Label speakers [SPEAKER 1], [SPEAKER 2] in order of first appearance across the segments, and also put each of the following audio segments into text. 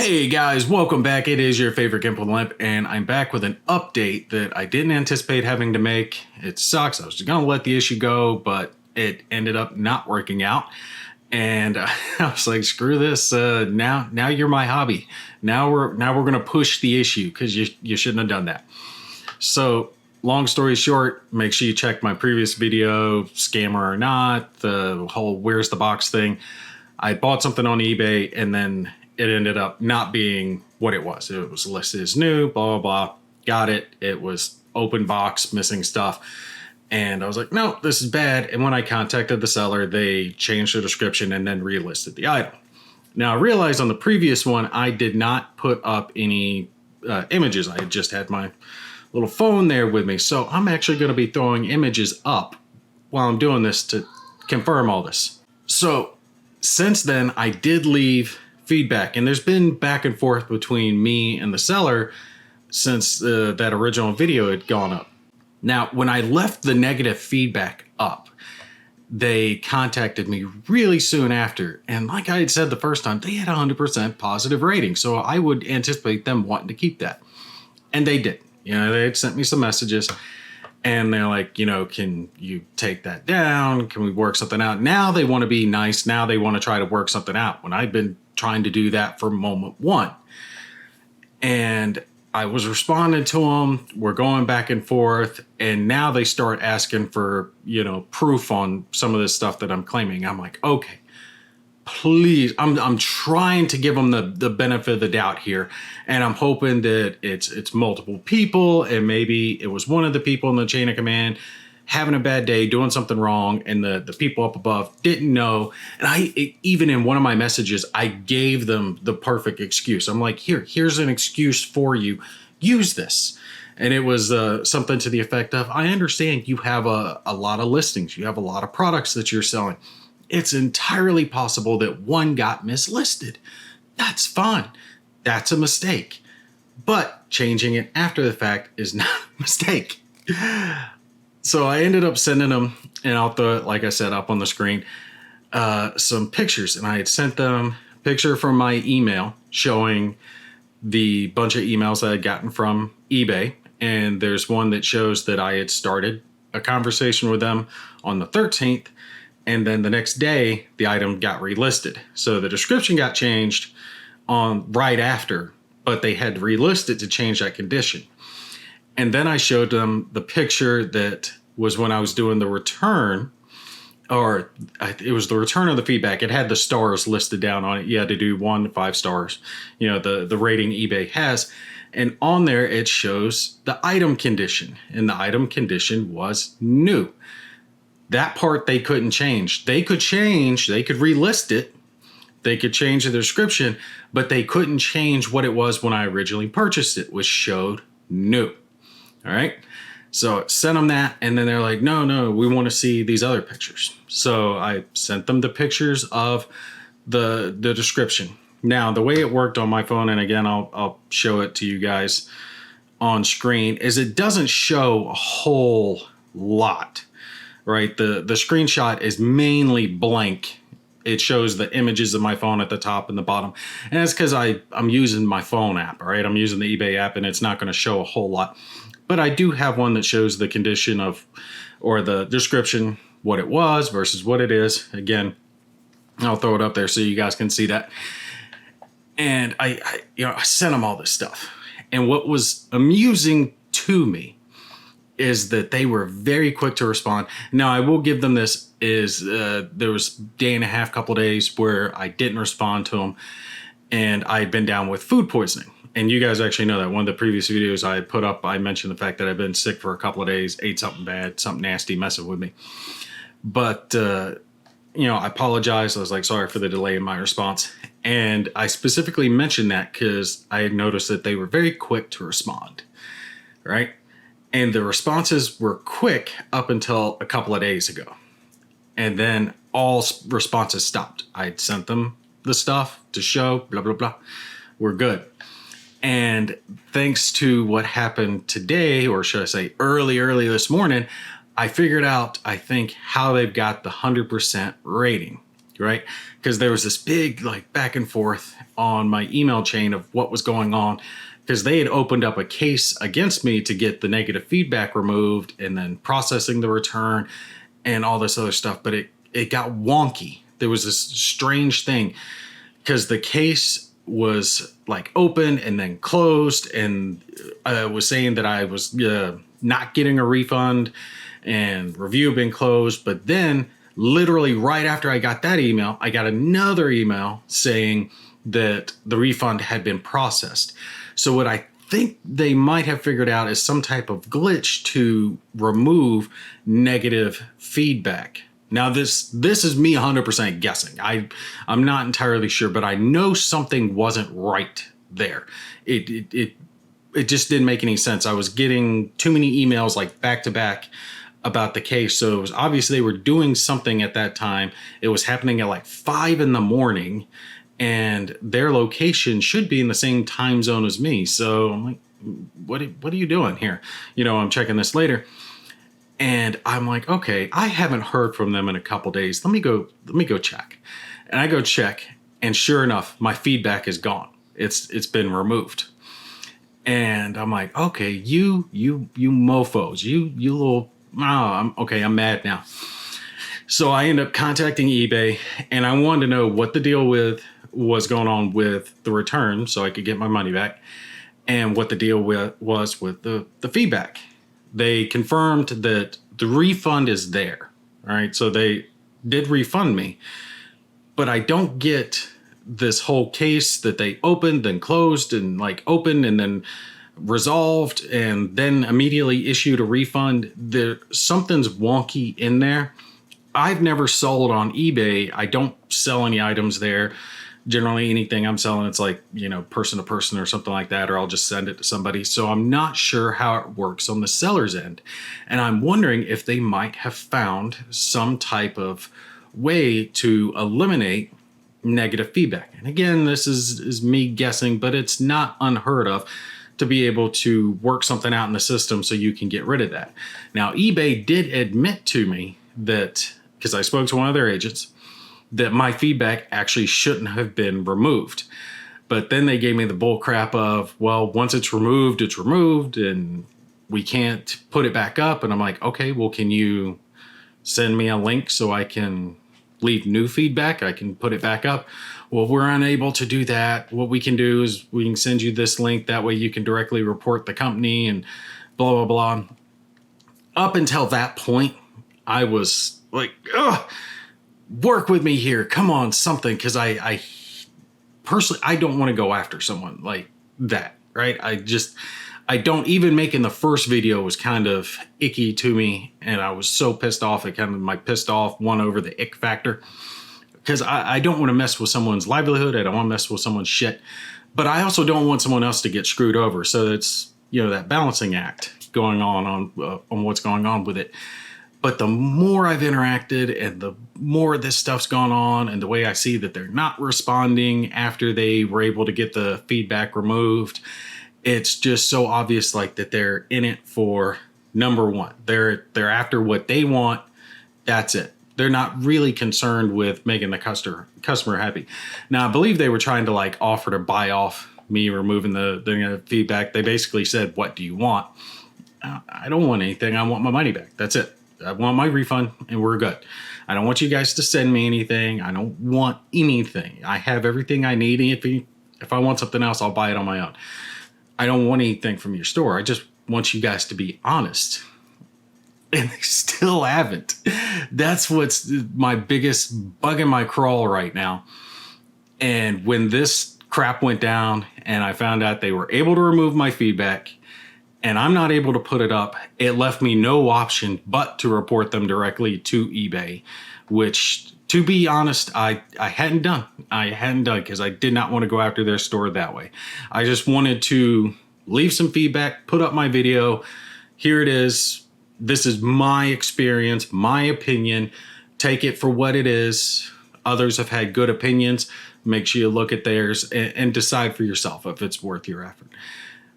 [SPEAKER 1] Hey guys, welcome back. It is your favorite Gimp with Limp, and I'm back with an update that I didn't anticipate having to make. It sucks. I was gonna let the issue go, but it ended up not working out. And I was like, screw this. Now you're my hobby. Now we're gonna push the issue because you shouldn't have done that. So long story short, make sure you check my previous video, scammer or not, the whole where's the box thing. I bought something on eBay and then it ended up not being what it was. It was listed as new, blah, blah, blah. Got it. It was open box, missing stuff. And I was like, no, this is bad. And when I contacted the seller, they changed the description and then relisted the item. Now I realized on the previous one, I did not put up any images. I just had my little phone there with me. So I'm actually going to be throwing images up while I'm doing this to confirm all this. So since then, I did leave feedback, and there's been back and forth between me and the seller since that original video had gone up. Now, when I left the negative feedback up, they contacted me really soon after. And like I had said the first time, they had 100% positive rating. So I would anticipate them wanting to keep that. And they did. You know, they had sent me some messages and they're like, you know, can you take that down? Can we work something out? Now they want to be nice. Now they want to try to work something out when I've been trying to do that for moment one. And I was responding to them. We're going back and forth. And now they start asking for, you know, proof on some of this stuff that I'm claiming. I'm like, okay, please. I'm trying to give them the benefit of the doubt here. And I'm hoping that it's multiple people. And maybe it was one of the people in the chain of command having a bad day, doing something wrong, and the people up above didn't know. And even in one of my messages, I gave them the perfect excuse. I'm like, here's an excuse for you. Use this. And it was something to the effect of, I understand you have a lot of listings. You have a lot of products that you're selling. It's entirely possible that one got mislisted. That's fine. That's a mistake. But changing it after the fact is not a mistake. So I ended up sending them, and I'll throw it, like I said, up on the screen, some pictures. And I had sent them a picture from my email showing the bunch of emails I had gotten from eBay. And there's one that shows that I had started a conversation with them on the 13th. And then the next day, the item got relisted. So the description got changed on right after, but they had to relist it to change that condition. And then I showed them the picture that was when I was doing the return, or it was the return of the feedback. It had the stars listed down on it. You had to do 1 to 5 stars, you know, the rating eBay has. And on there, it shows the item condition. And the item condition was new. That part they couldn't change. They could relist it. They could change the description, but they couldn't change what it was when I originally purchased it, which showed new. All right. So sent them that. And then they're like, no, we want to see these other pictures. So I sent them the pictures of the description. Now, the way it worked on my phone, and again, I'll show it to you guys on screen, is it doesn't show a whole lot, right? The screenshot is mainly blank. It shows the images of my phone at the top and the bottom. And that's because I'm using my phone app, all right? I'm using the eBay app, and it's not going to show a whole lot. But I do have one that shows the condition of, or the description, what it was versus what it is. Again, I'll throw it up there so you guys can see that. And I sent them all this stuff. And what was amusing to me is that they were very quick to respond. Now, I will give them this, is there was day and a half, couple of days where I didn't respond to them. And I had been down with food poisoning. And you guys actually know that one of the previous videos I put up, I mentioned the fact that I've been sick for a couple of days, ate something bad, something nasty messing with me. But, I apologized. I was like, sorry for the delay in my response. And I specifically mentioned that because I had noticed that they were very quick to respond, right? And the responses were quick up until a couple of days ago. And then all responses stopped. I'd sent them the stuff to show, blah, blah, blah. We're good. And thanks to what happened today, or should I say early this morning, I figured out, I think, how they've got the 100% rating. right? Because there was this big like back and forth on my email chain of what was going on, because they had opened up a case against me to get the negative feedback removed and then processing the return and all this other stuff. But it got wonky. There was this strange thing because the case was like open and then closed, and was saying that I was not getting a refund and review had been closed. But then literally right after I got that email, I got another email saying that the refund had been processed. So what I think they might have figured out is some type of glitch to remove negative feedback. Now this is me 100% guessing. I'm not entirely sure, but I know something wasn't right there. It just didn't make any sense. I was getting too many emails like back to back about the case. So it was obvious they were doing something at that time. It was happening at like 5 a.m, and their location should be in the same time zone as me. So I'm like, what are you doing here? I'm checking this later. And I'm like, okay, I haven't heard from them in a couple days. Let me go check. And I go check, and sure enough, my feedback is gone. It's been removed. And I'm like, okay, you mofos, you little, I'm mad now. So I end up contacting eBay, and I wanted to know what the deal was going on with the return so I could get my money back, and what the deal was with the feedback. They confirmed that the refund is there. All right. So they did refund me, but I don't get this whole case that they opened, then closed, and like opened and then resolved and then immediately issued a refund. Something's wonky in there. I've never sold on eBay. I don't sell any items there. Generally anything I'm selling, it's like, person to person or something like that, or I'll just send it to somebody. So I'm not sure how it works on the seller's end. And I'm wondering if they might have found some type of way to eliminate negative feedback. And again, this is me guessing, but it's not unheard of to be able to work something out in the system so you can get rid of that. Now, eBay did admit to me that, because I spoke to one of their agents, that my feedback actually shouldn't have been removed. But then they gave me the bull crap of, well, once it's removed and we can't put it back up. And I'm like, okay, well, can you send me a link so I can leave new feedback? I can put it back up. Well, we're unable to do that. What we can do is we can send you this link. That way you can directly report the company and blah, blah, blah. Up until that point, I was like, ugh, work with me here. Come on, something. Because I personally, I don't want to go after someone like that, right? I don't, even making the first video was kind of icky to me. And I was so pissed off. It kind of, my pissed off won over the ick factor. Because I don't want to mess with someone's livelihood. I don't want to mess with someone's shit. But I also don't want someone else to get screwed over. So it's, that balancing act going on what's going on with it. But the more I've interacted and the more this stuff's gone on, and the way I see that they're not responding after they were able to get the feedback removed, it's just so obvious like that they're in it for number one. They're after what they want. That's it. They're not really concerned with making the customer happy. Now, I believe they were trying to like offer to buy off me removing the feedback. They basically said, what do you want? I don't want anything. I want my money back. That's it. I want my refund and we're good. I don't want you guys to send me anything. I don't want anything. I have everything I need. If I want something else, I'll buy it on my own. I don't want anything from your store. I just want you guys to be honest. And they still haven't. That's what's my biggest bug in my crawl right now. And when this crap went down and I found out they were able to remove my feedback and I'm not able to put it up, it left me no option but to report them directly to eBay, which, to be honest, I hadn't done. I hadn't done because I did not want to go after their store that way. I just wanted to leave some feedback, put up my video. Here it is. This is my experience, my opinion. Take it for what it is. Others have had good opinions. Make sure you look at theirs and decide for yourself if it's worth your effort.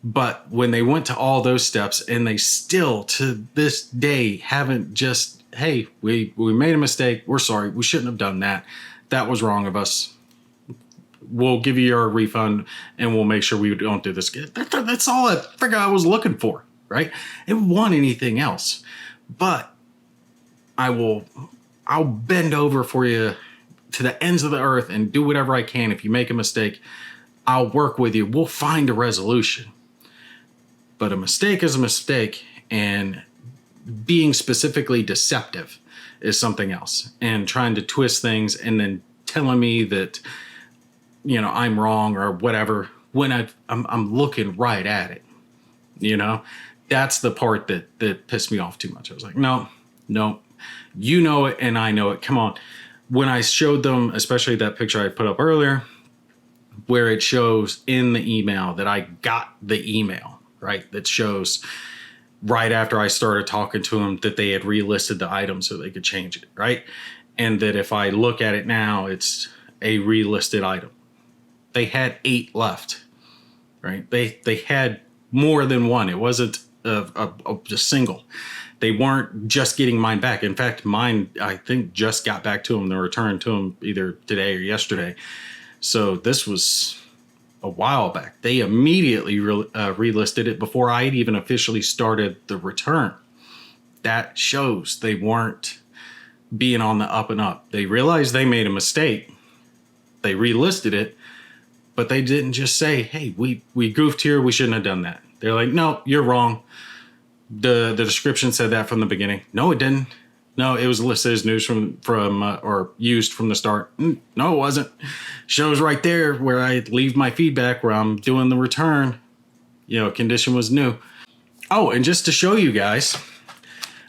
[SPEAKER 1] But when they went to all those steps and they still to this day haven't just, hey, we made a mistake. We're sorry. We shouldn't have done that. that was wrong of us. We'll give you your refund and we'll make sure we don't do this again. That's all I figured I was looking for, right? I didn't want anything else. But I'll bend over for you to the ends of the earth and do whatever I can. If you make a mistake, I'll work with you. We'll find a resolution. But a mistake is a mistake, and being specifically deceptive is something else. And trying to twist things and then telling me that, you know, I'm wrong or whatever when I'm looking right at it. You know, that's the part that pissed me off too much. I was like, no, you know it and I know it. Come on. When I showed them, especially that picture I put up earlier, where it shows in the email that I got the email, right? That shows right after I started talking to them that they had relisted the item so they could change it, right? And that if I look at it now, it's a relisted item. They had 8 left, right? They had more than one. It wasn't a single. They weren't just getting mine back. In fact, mine, I think, just got back to them. They returned to them either today or yesterday. So this was a while back. They immediately relisted it before I had even officially started the return. That shows they weren't being on the up and up. They realized they made a mistake. They relisted it, but they didn't just say, hey, we goofed here. We shouldn't have done that. They're like, no, you're wrong. The description said that from the beginning. No, it didn't. No, it was listed as news from or used from the start. No, it wasn't. Shows right there where I leave my feedback where I'm doing the return. You know, condition was new. Oh, and just to show you guys,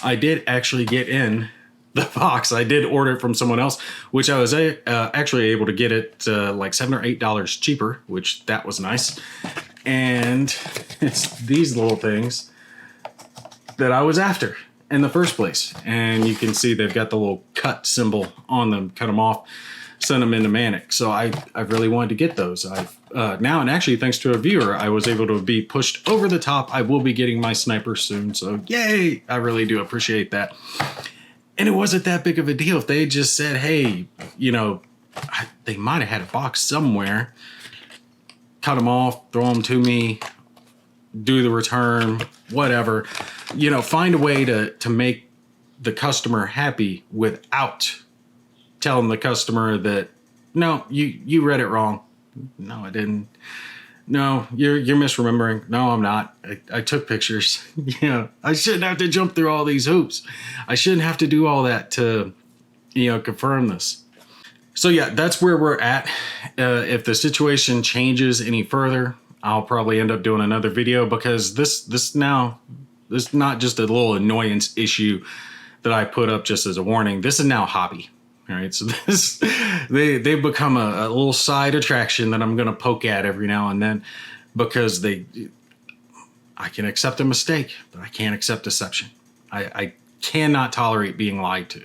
[SPEAKER 1] I did actually get in the box. I did order it from someone else, which I was actually able to get it like $7 or $8 cheaper, which that was nice. And it's these little things that I was after in the first place. And you can see they've got the little cut symbol on them, cut them off, send them into Manic. So I really wanted to get those. I've now, and actually thanks to a viewer, I was able to be pushed over the top. I will be getting my sniper soon. So yay, I really do appreciate that. And it wasn't that big of a deal. If they just said, hey, you know, they might have had a box somewhere, cut them off, throw them to me, do the return, whatever, you know, find a way to make the customer happy without telling the customer that, no, you read it wrong. No, I didn't. No, you're misremembering. No, I'm not. I took pictures. You know, I shouldn't have to jump through all these hoops. I shouldn't have to do all that to, you know, confirm this. So yeah, that's where we're at. If the situation changes any further, I'll probably end up doing another video, because this is not just a little annoyance issue that I put up just as a warning. This is now a hobby. All right, so they've become a little side attraction that I'm going to poke at every now and then, because I can accept a mistake, but I can't accept deception. I cannot tolerate being lied to.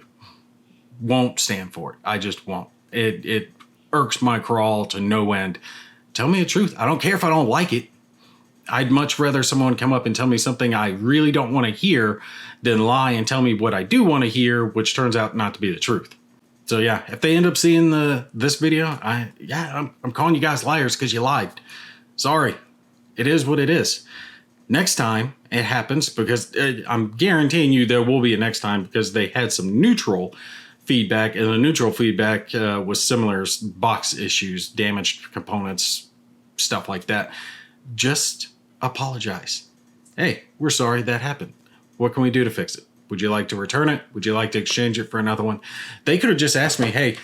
[SPEAKER 1] Won't stand for it. I just won't. It irks my crawl to no end. Tell me the truth. I don't care if I don't like it. I'd much rather someone come up and tell me something I really don't want to hear than lie and tell me what I do want to hear, which turns out not to be the truth. So yeah, if they end up seeing this video, I'm calling you guys liars because you lied. Sorry. It is what it is. Next time it happens, because I'm guaranteeing you there will be a next time, because they had some neutral feedback, and the neutral feedback was similar box issues, damaged components, stuff like that. Just apologize. Hey, we're sorry that happened. What can we do to fix it? Would you like to return it? Would you like to exchange it for another one? They could have just asked me, hey,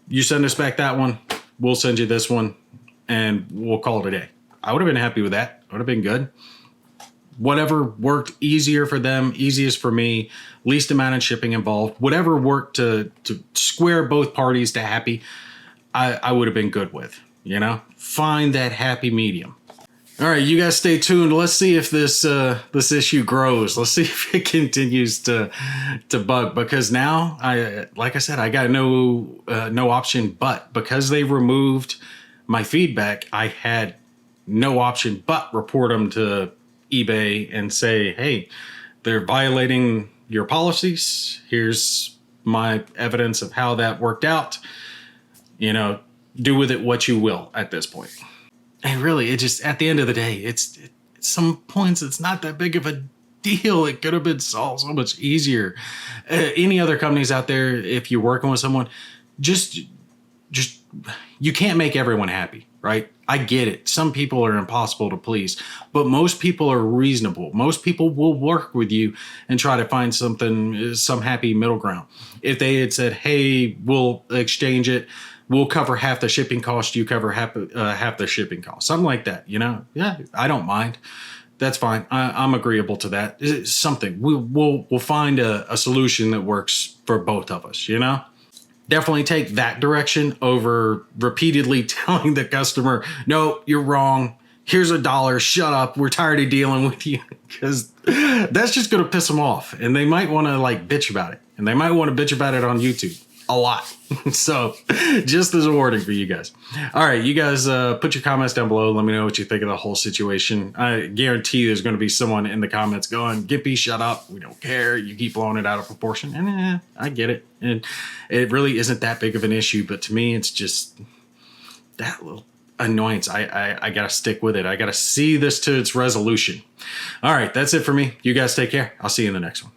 [SPEAKER 1] you send us back that one, we'll send you this one, and we'll call it a day. I would have been happy with that. It would have been good. Whatever worked easier for them, easiest for me, least amount of shipping involved, whatever worked to square both parties to happy, I would have been good with, you know? Find that happy medium. All right, you guys stay tuned. Let's see if this issue grows. Let's see if it continues to bug, because now like I said, I got no option but, because they removed my feedback, I had no option but report them to eBay and say, hey, they're violating your policies. Here's my evidence of how that worked out. You know, do with it what you will at this point. And really, it just, at the end of the day, it's some points, it's not that big of a deal. It could have been solved so much easier. Any other companies out there, if you're working with someone, just you can't make everyone happy, right? I get it. Some people are impossible to please, but most people are reasonable. Most people will work with you and try to find some happy middle ground. If they had said, hey, we'll exchange it, we'll cover half the shipping cost, you cover half the shipping cost, something like that, you know? Yeah, I don't mind. That's fine. I'm agreeable to that. It's something we'll find a solution that works for both of us, you know? Definitely take that direction over repeatedly telling the customer, no, you're wrong. Here's $1. Shut up. We're tired of dealing with you. Because that's just going to piss them off. And they might want to like bitch about it. And they might want to bitch about it on YouTube a lot. So just as a warning for you guys. All right, you guys put your comments down below. Let me know what you think of the whole situation. I guarantee there's going to be someone in the comments going, Gimpy, shut up. We don't care. You keep blowing it out of proportion. And I get it. And it really isn't that big of an issue. But to me, it's just that little annoyance. I got to stick with it. I got to see this to its resolution. All right, that's it for me. You guys take care. I'll see you in the next one.